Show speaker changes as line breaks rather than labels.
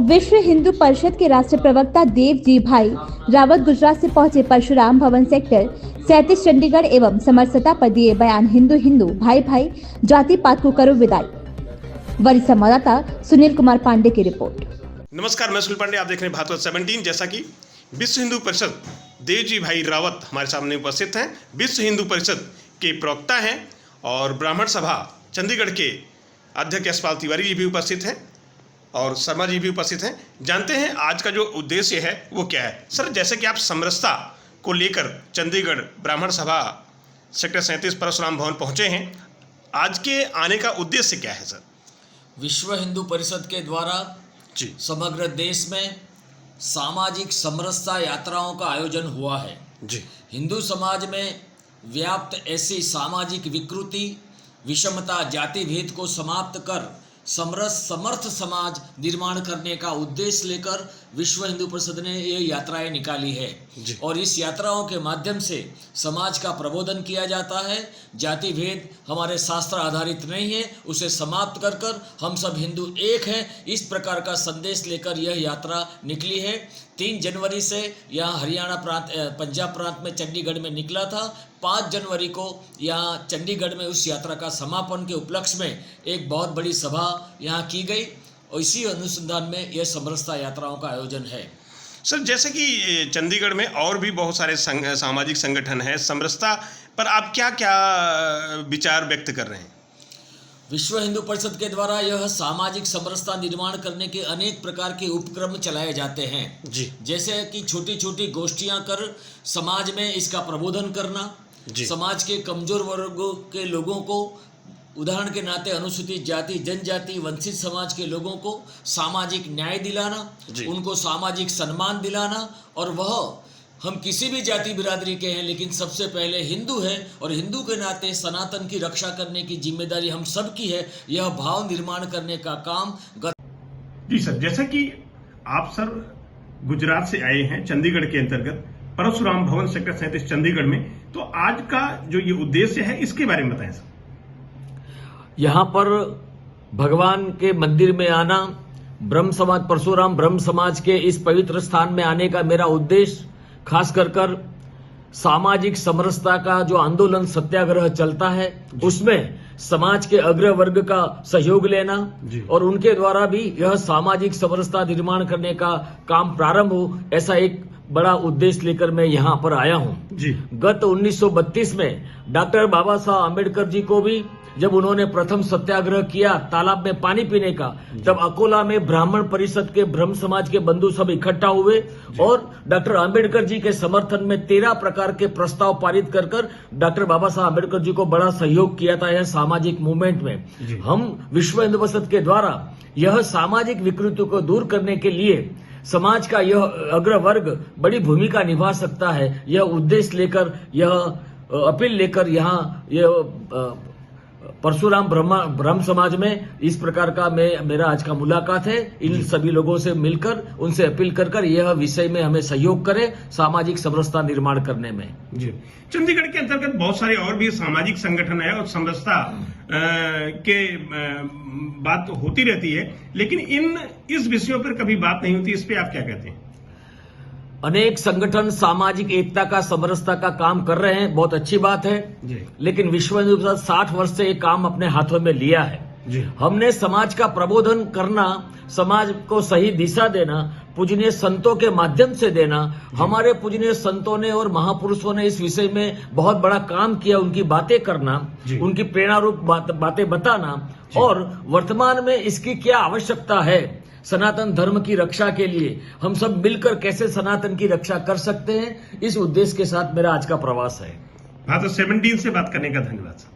विश्व हिंदू परिषद के राष्ट्रीय प्रवक्ता देवजी भाई रावत गुजरात से पहुंचे परशुराम भवन सेक्टर 37 चंडीगढ़ एवं समरसता पर दिए बयान हिंदू हिंदू भाई भाई जाति पात को करो विदाई। वरिष्ठ संवाददाता सुनील कुमार पांडे की रिपोर्ट।
नमस्कार, मैं सुनील पांडे, आप देख रहे हैं भारत 17। जैसा कि विश्व हिंदू परिषद देवजी भाई रावत हमारे सामने उपस्थित हैं। विश्व हिंदू परिषद के प्रवक्ता हैं और ब्राह्मण सभा चंडीगढ़ के अध्यक्ष यशपाल तिवारी जी भी उपस्थित हैं और शर्मा जी भी उपस्थित हैं। जानते हैं आज का जो उद्देश्य है वो क्या है। सर, जैसे कि आप समरसता को लेकर चंडीगढ़ ब्राह्मण सभा सेक्टर 37 परशुराम भवन पहुंचे हैं, आज के आने का उद्देश्य क्या है सर?
विश्व हिंदू परिषद के द्वारा
जी
समग्र देश में सामाजिक समरसता यात्राओं का आयोजन हुआ है।
जी
हिंदू समाज में व्याप्त ऐसी सामाजिक विकृति, विषमता, जाति भेद को समाप्त कर समरस समर्थ समाज निर्माण करने का उद्देश्य लेकर विश्व हिंदू परिषद ने ये यात्राएं निकाली है और इस यात्राओं के माध्यम से समाज का प्रबोधन किया जाता है। जाति भेद हमारे शास्त्र आधारित नहीं है, उसे समाप्त कर कर हम सब हिंदू एक हैं, इस प्रकार का संदेश लेकर यह यात्रा निकली है। 3 जनवरी से यहाँ हरियाणा प्रांत पंजाब प्रांत में चंडीगढ़ में निकला था। 5 जनवरी को यहाँ चंडीगढ़ में उस यात्रा का समापन के उपलक्ष्य में एक बहुत बड़ी सभा यहाँ की गई और इसी अनुसंधान में यह समरसता यात्राओं का आयोजन है।
सर, जैसे कि चंडीगढ़ में और भी बहुत सारे सामाजिक संगठन हैं, समरसता पर आप क्या क्या विचार व्यक्त कर रहे हैं?
विश्व हिंदू परिषद के द्वारा यह सामाजिक समरसता निर्माण करने के अनेक प्रकार के उपक्रम चलाए जाते हैं
जी।
जैसे कि छोटी छोटी गोष्ठियां कर समाज में इसका प्रबोधन करना, समाज के कमजोर वर्गों के लोगों को, उदाहरण के नाते अनुसूचित जाति, जनजाति, वंचित समाज के लोगों को सामाजिक न्याय दिलाना, उनको सामाजिक सम्मान दिलाना, और वह हम किसी भी जाति बिरादरी के हैं लेकिन सबसे पहले हिंदू है और हिंदू के नाते सनातन की रक्षा करने की जिम्मेदारी हम सब की है, यह भाव निर्माण करने का काम
जी सर, जैसा कि आप सर गुजरात से आए हैं चंडीगढ़ के अंतर्गत परशुराम भवन सेक्टर 37 चंडीगढ़ में, तो आज का जो ये उद्देश्य है इसके बारे में बताएं सर।
यहाँ पर भगवान के मंदिर में आना, ब्रह्म समाज परशुराम ब्रह्म समाज के इस पवित्र स्थान में आने का मेरा उद्देश्य खास कर सामाजिक समरसता का जो आंदोलन सत्याग्रह चलता है उसमें समाज के अग्र वर्ग का सहयोग लेना और उनके द्वारा भी यह सामाजिक समरसता निर्माण करने का काम प्रारंभ हो, ऐसा एक बड़ा उद्देश्य लेकर मैं यहाँ पर आया हूँ। गत 1932 में डॉक्टर बाबा साहब आम्बेडकर जी को भी जब उन्होंने प्रथम सत्याग्रह किया तालाब में पानी पीने का, तब अकोला में ब्राह्मण परिषद के ब्रह्म समाज के बंधु सब इकट्ठा हुए और डॉक्टर आम्बेडकर जी के समर्थन में 13 प्रकार के प्रस्ताव पारित कर डॉक्टर बाबा साहब आम्बेडकर जी को बड़ा सहयोग किया था यह सामाजिक मूवमेंट में। हम विश्व हिंदू परिषद के द्वारा यह सामाजिक विकृति को दूर करने के लिए समाज का यह अग्र वर्ग बड़ी भूमिका निभा सकता है, यह उद्देश्य लेकर, यह अपील लेकर यहाँ यह परशुराम ब्रह्म समाज में इस प्रकार का मेरा आज का मुलाकात है। इन सभी लोगों से मिलकर उनसे अपील कर यह विषय में हमें सहयोग करें सामाजिक समरसता निर्माण करने में। जी,
चंडीगढ़ के अंतर्गत बहुत सारे और भी सामाजिक संगठन है और समरसता के बात होती रहती है, लेकिन इस विषयों पर कभी बात नहीं होती, इस पे आप क्या कहते हैं?
अनेक संगठन सामाजिक एकता का, समरसता का काम कर रहे हैं, बहुत अच्छी बात है, लेकिन विश्व हिंदू परिषद 60 वर्ष से ये काम अपने हाथों में लिया है। हमने समाज का प्रबोधन करना, समाज को सही दिशा देना, पूजनीय संतों के माध्यम से देना। हमारे पूजनीय संतों ने और महापुरुषों ने इस विषय में बहुत बड़ा काम किया, उनकी बातें करना, उनकी प्रेरणा रूप बातें बताना और वर्तमान में इसकी क्या आवश्यकता है, सनातन धर्म की रक्षा के लिए हम सब मिलकर कैसे सनातन की रक्षा कर सकते हैं, इस उद्देश्य के साथ मेरा आज का प्रवास है।
भारत 17 से बात करने का धन्यवाद।